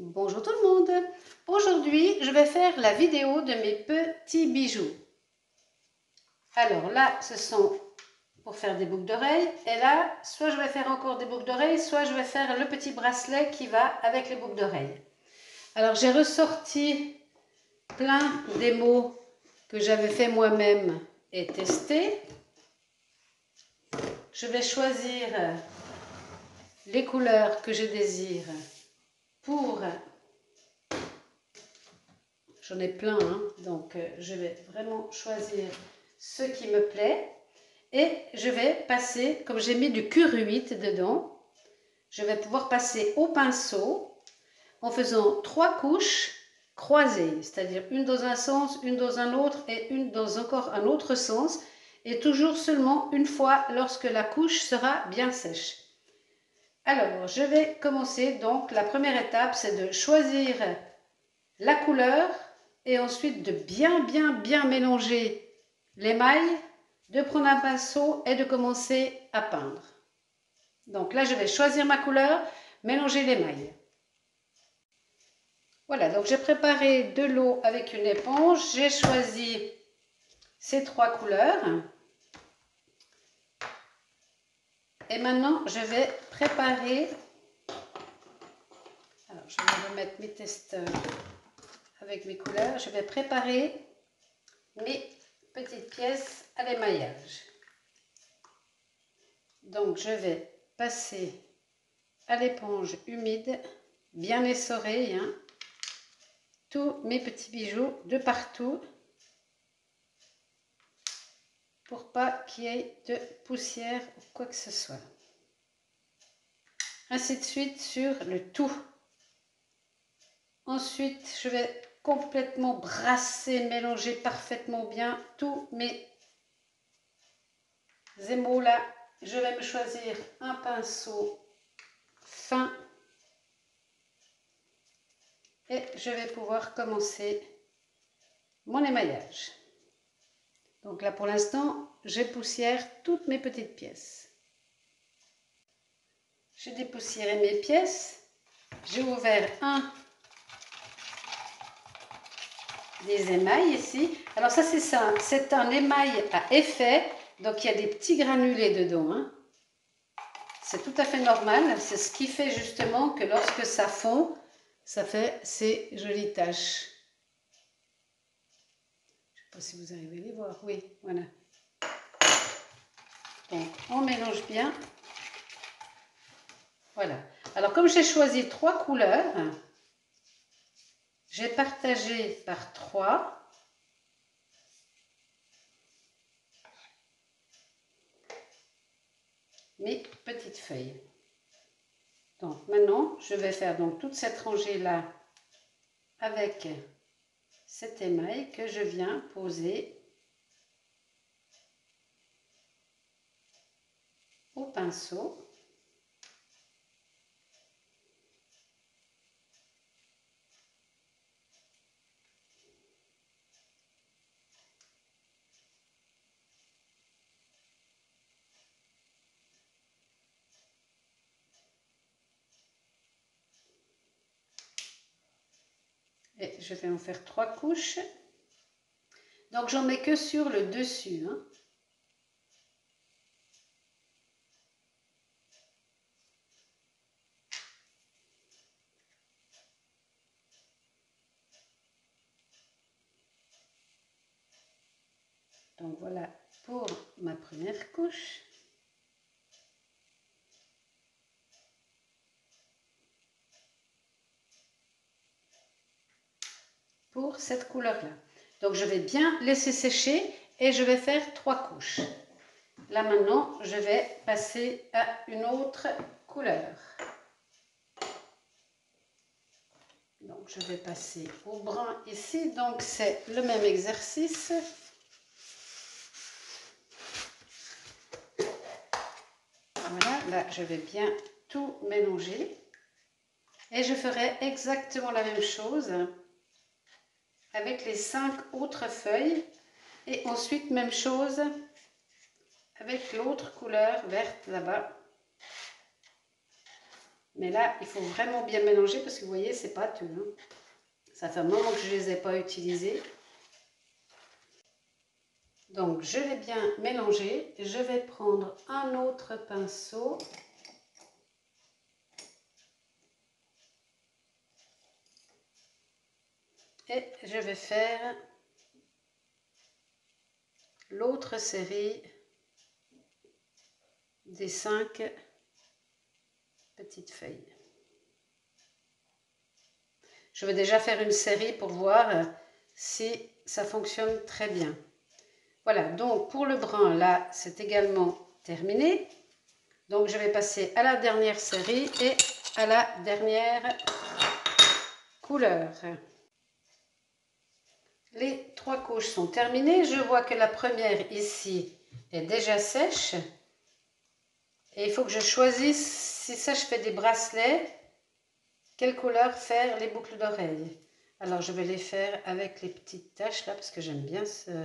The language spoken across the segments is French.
Bonjour tout le monde. Aujourd'hui, je vais faire la vidéo de mes petits bijoux. Alors là, ce sont pour faire des boucles d'oreilles. Et là, soit je vais faire encore des boucles d'oreilles, soit je vais faire le petit bracelet qui va avec les boucles d'oreilles. Alors j'ai ressorti plein des mots que j'avais fait moi-même et testé. Je vais choisir les couleurs que je désire pour... J'en ai plein, hein, donc je vais vraiment choisir ce qui me plaît. Et je vais passer, comme j'ai mis du cuir 8 dedans, je vais pouvoir passer au pinceau en faisant 3 couches croisées, c'est-à-dire une dans un sens, une dans un autre et une dans encore un autre sens, et toujours seulement une fois lorsque la couche sera bien sèche. Alors, je vais commencer, donc la première étape, c'est de choisir la couleur et ensuite de bien mélanger l'émail, de prendre un pinceau et de commencer à peindre. Donc là, je vais choisir ma couleur, mélanger l'émail. Voilà, donc j'ai préparé de l'eau avec une éponge. J'ai choisi ces 3 couleurs. Et maintenant, je vais préparer... Alors, je vais remettre mes testeurs avec mes couleurs. Je vais préparer mes petites pièces à l'émaillage. Donc, je vais passer à l'éponge humide, bien essorée, hein, tous mes petits bijoux de partout pour pas qu'il y ait de poussière ou quoi que ce soit. Ainsi de suite sur le tout. Ensuite, je vais complètement brasser, mélanger parfaitement bien tous mes émaux là. Je vais me choisir un pinceau fin et je vais pouvoir commencer mon émaillage. Donc là pour l'instant, j'ai poussière toutes mes petites pièces. J'ai dépoussiéré mes pièces. J'ai ouvert un des émails ici. Alors ça c'est ça, c'est un émail à effet, donc il y a des petits granulés dedans, hein. C'est tout à fait normal, c'est ce qui fait justement que lorsque ça fond, ça fait ces jolies taches. Je ne sais pas si vous arrivez à les voir, oui, voilà. Donc on mélange bien. Voilà. Alors comme j'ai choisi 3 couleurs, j'ai partagé par 3. Mes petites feuilles. Donc maintenant, je vais faire donc toute cette rangée-là avec cet émail que je viens poser au pinceau. Et je vais en faire 3 couches. Donc j'en mets que sur le dessus, hein. Donc voilà pour ma première couche. Pour cette couleur-là. Donc je vais bien laisser sécher et je vais faire 3 couches. Là maintenant, je vais passer à une autre couleur. Donc je vais passer au brun ici. Donc c'est le même exercice. Voilà, là je vais bien tout mélanger. Et je ferai exactement la même chose avec les 5 autres feuilles. Et ensuite, même chose avec l'autre couleur verte là-bas. Mais là, il faut vraiment bien mélanger parce que vous voyez, c'est pâteux. Hein. Ça fait un moment que je ne les ai pas utilisés. Donc, je vais bien mélanger. Je vais prendre un autre pinceau. Et je vais faire l'autre série des 5 petites feuilles. Je vais déjà faire une série pour voir si ça fonctionne très bien. Voilà, donc pour le brun, là, c'est également terminé. Donc, je vais passer à la dernière série et à la dernière couleur. Les 3 couches sont terminées. Je vois que la première ici est déjà sèche. Et il faut que je choisisse, si ça je fais des bracelets, quelle couleur faire les boucles d'oreilles. Alors, je vais les faire avec les petites taches là, parce que j'aime bien cet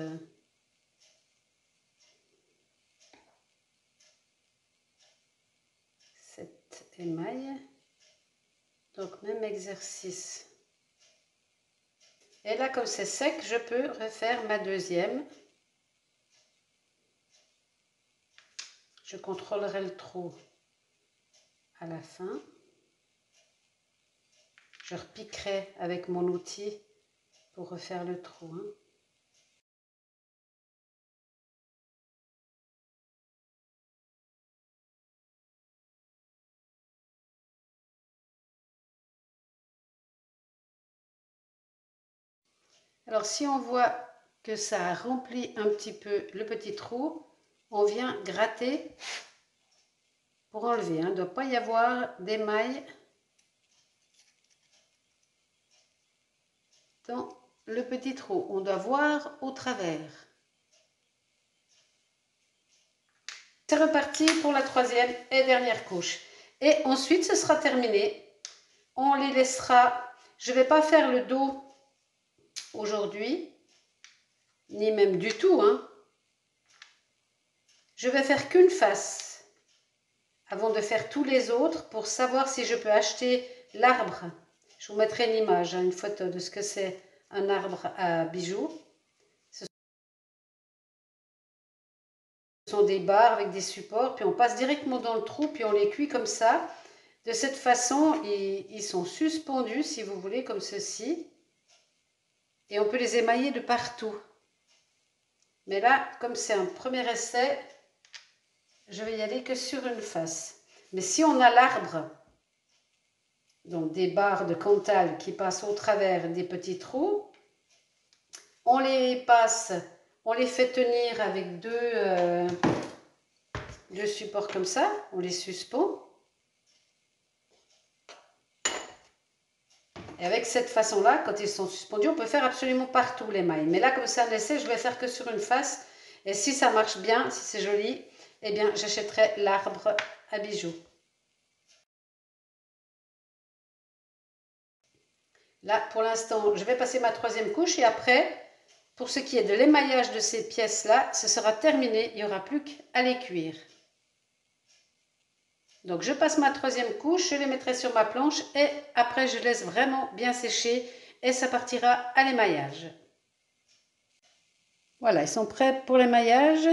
émail. Donc, même exercice. Et là, comme c'est sec, je peux refaire ma deuxième. Je contrôlerai le trou à la fin. Je repiquerai avec mon outil pour refaire le trou. Hein. Alors, si on voit que ça a rempli un petit peu le petit trou, on vient gratter pour enlever. Il ne doit pas y avoir d'émail dans le petit trou. On doit voir au travers. C'est reparti pour la troisième et dernière couche. Et ensuite, ce sera terminé. On les laissera. Je ne vais pas faire le dos aujourd'hui, ni même du tout. Hein. Je vais faire qu'une face avant de faire tous les autres pour savoir si je peux acheter l'arbre. Je vous mettrai une image, une photo de ce que c'est un arbre à bijoux. Ce sont des barres avec des supports, puis on passe directement dans le trou, puis on les cuit comme ça. De cette façon, ils sont suspendus, si vous voulez, comme ceci. Et on peut les émailler de partout. Mais là, comme c'est un premier essai, je vais y aller que sur une face. Mais si on a l'arbre, donc des barres de Cantal qui passent au travers des petits trous, on les passe, on les fait tenir avec deux supports comme ça, on les suspend. Et avec cette façon-là, quand ils sont suspendus, on peut faire absolument partout l'émail. Mais là, comme c'est un essai, je vais faire que sur une face. Et si ça marche bien, si c'est joli, eh bien, j'achèterai l'arbre à bijoux. Là, pour l'instant, je vais passer ma troisième couche et après, pour ce qui est de l'émaillage de ces pièces-là, ce sera terminé. Il n'y aura plus qu'à les cuire. Donc, je passe ma troisième couche, je les mettrai sur ma planche et après, je laisse vraiment bien sécher et ça partira à l'émaillage. Voilà, ils sont prêts pour l'émaillage.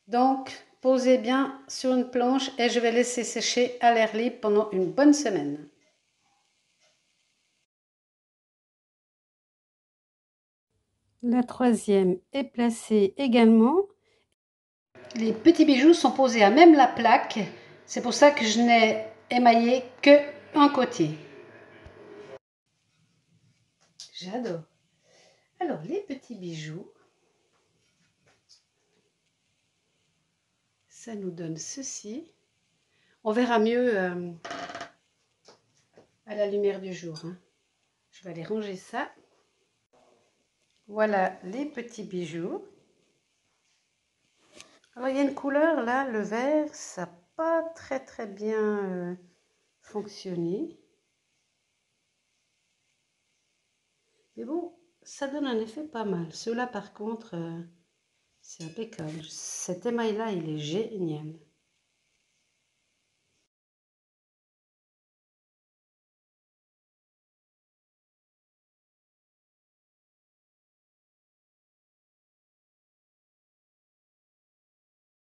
Donc, posez bien sur une planche et je vais laisser sécher à l'air libre pendant une bonne semaine. La troisième est placée également. Les petits bijoux sont posés à même la plaque. C'est pour ça que je n'ai émaillé que un côté. J'adore. Alors, les petits bijoux, ça nous donne ceci. On verra mieux à la lumière du jour. Hein. Je vais aller ranger ça. Voilà les petits bijoux. Alors, il y a une couleur là, le vert, ça n'a pas très bien fonctionné. Mais bon, ça donne un effet pas mal. Ceux-là, par contre, c'est impeccable. Cet émail-là, il est génial.